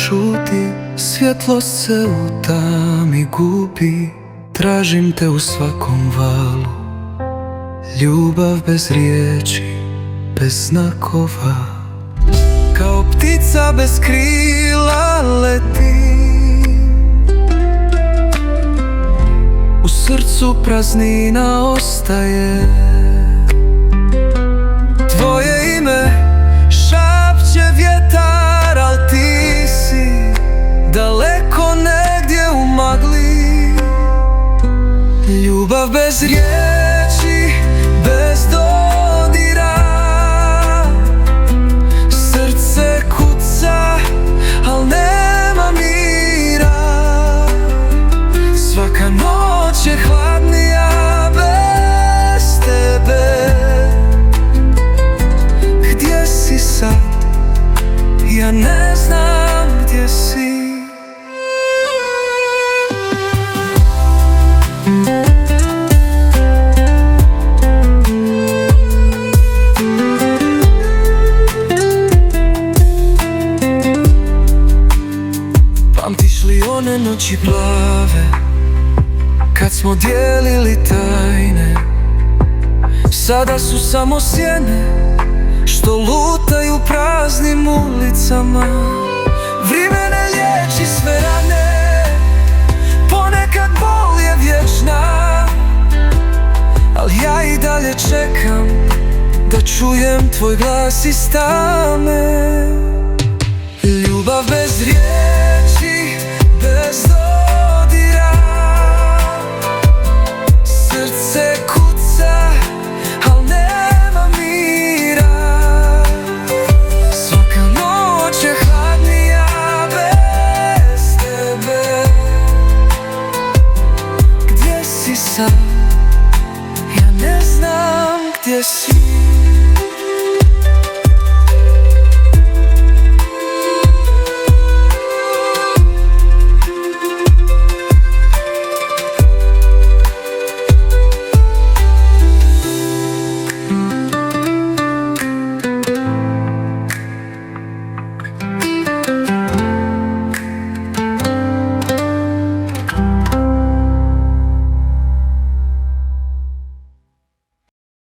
šuti, svjetlost se u tami gubi. Tražim te u svakom valu, ljubav bez riječi, bez znakova. Kao ptica bez krila leti, u srcu praznina ostaje. Tvoje ime šapće vjetar, al ti si daleko negdje u magli. Ljubav bez riječi, bez dodira, srce kuca, al nema mira. Svaka noć je hladnija bez tebe. Gdje si sad? Ja ne znam gdje si. Pamtiš li one noći plave, kad smo dijelili tajne? Sada su samo sjene što lutaju praznim ulicama. Vrijeme ne liječi sve rane, ponekad bol je vječna, al ja i dalje čekam da čujem tvoj glas iz tame. Ljubav bez riječi,